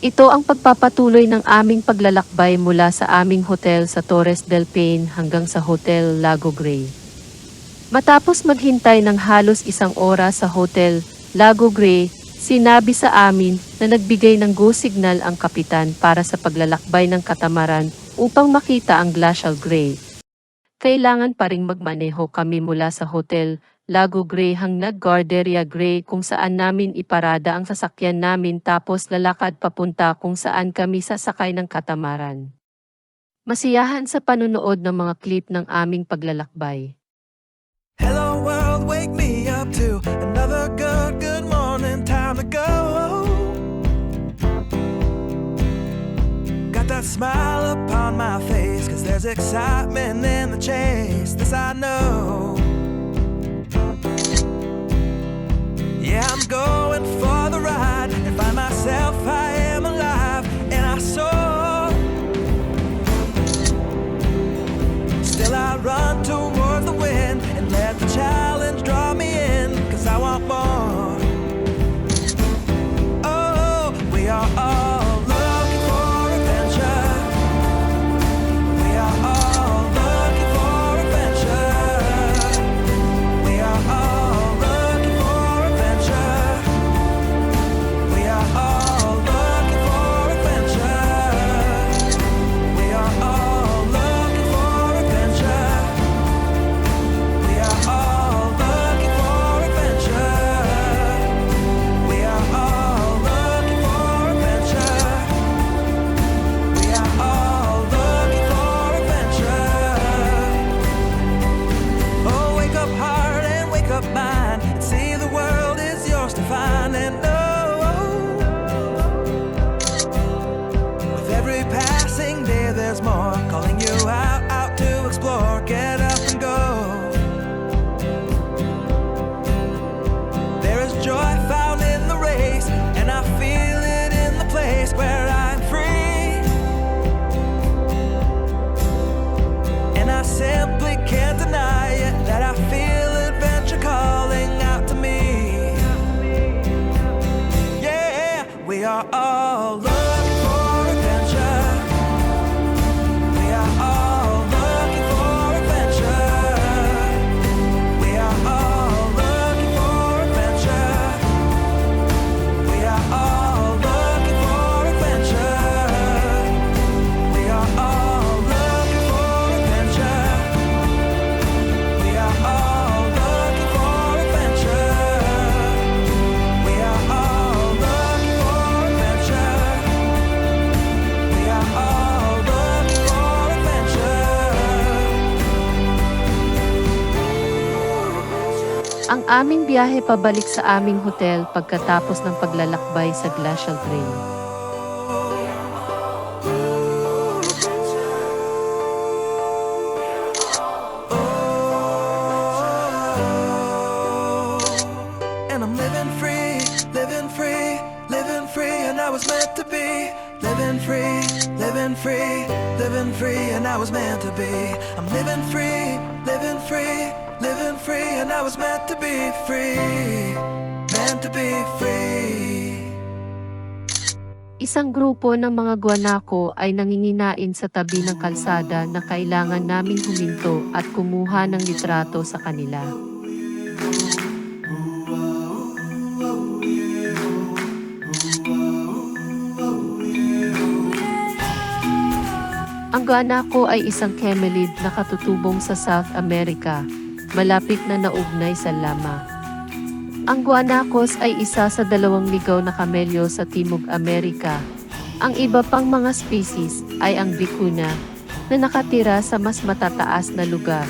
Ito ang pagpapatuloy ng aming paglalakbay mula sa aming hotel sa Torres del Paine hanggang sa Hotel Lago Grey. Matapos maghintay ng halos 1 oras sa Hotel Lago Grey, sinabi sa amin na nagbigay ng go signal ang kapitan para sa paglalakbay ng katamaran upang makita ang Glacial Grey. Kailangan pa ring magmaneho kami mula sa Hotel Lago Grey hanggang Guarderia Grey kung saan namin iparada ang sasakyan namin tapos lalakad papunta kung saan kami sasakay ng katamaran. Masiyahan sa panunood ng mga clip ng aming paglalakbay. Hello world, wake me up to another good morning, time to go. Got that smile upon my face, cause there's excitement in the chase, this I know. Yeah, I'm going for the ride and find myself I am alive and I soar. Still I run towards the wind and let the challenge draw me in, cause I want more. Oh, we are all looking for adventure. We are all looking for adventure. We are all looking for adventure. We are all looking for adventure. We are all looking for adventure. We are all looking for adventure. We are all looking for adventure. We are all looking for adventure. Oh, wake up heart and wake up mind and see the world is yours to find and know. With every passing day there's more calling you out to explore. Get up and go. There is joy found in the race, and I feel it in the place where I'm free. And I simply can't deny it, that I feel adventure calling out to me. Yeah, we are all looking for adventure. We are all looking for adventure. We are all looking for adventure. We are all looking for adventure. We are all looking for adventure. We are all looking for adventure. We are all looking for adventure. We are all looking for adventure. Ang aming biyahe pabalik sa aming hotel pagkatapos ng paglalakbay sa Glacial Grey. And I'm living free, living free, living free, and I was meant to be. Living free, living free, living free, and I was meant to be. I'm living free, living free, living free, and I was meant to be free. Meant to be free. Isang grupo ng mga guwanako ay nanginginain sa tabi ng kalsada na kailangan naming huminto at kumuha ng litrato sa kanila. Ang guwanako ay isang camelid na katutubong sa South America, malapit na naugnay sa llama. Ang guanacos ay isa sa 2 ligaw na kamelyo sa Timog Amerika. Ang iba pang mga species ay ang vicuna, na nakatira sa mas matataas na lugar.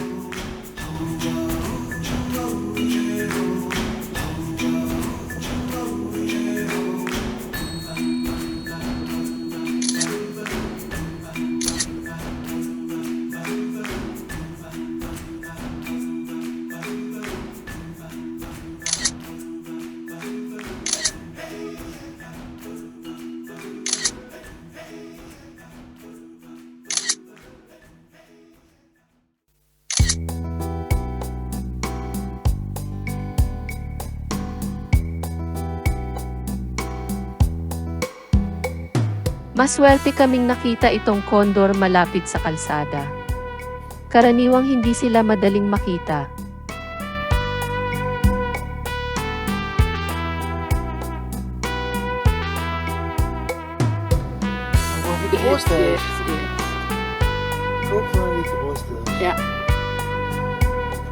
Maswerte kaming nakita itong kondor malapit sa kalsada. Karaniwang hindi sila madaling makita. Sige, sige. Guck mal, wie groß das ist. Ja.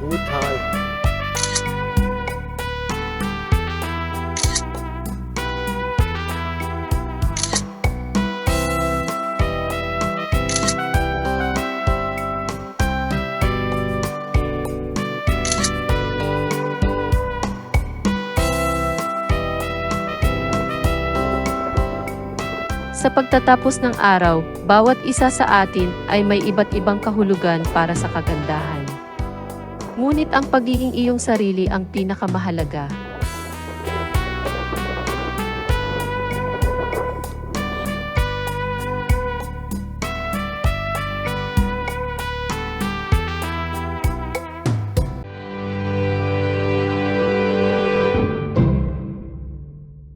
Brutal. Sa pagtatapos ng araw, bawat isa sa atin ay may iba't ibang kahulugan para sa kagandahan. Ngunit ang pagiging iyong sarili ang pinakamahalaga.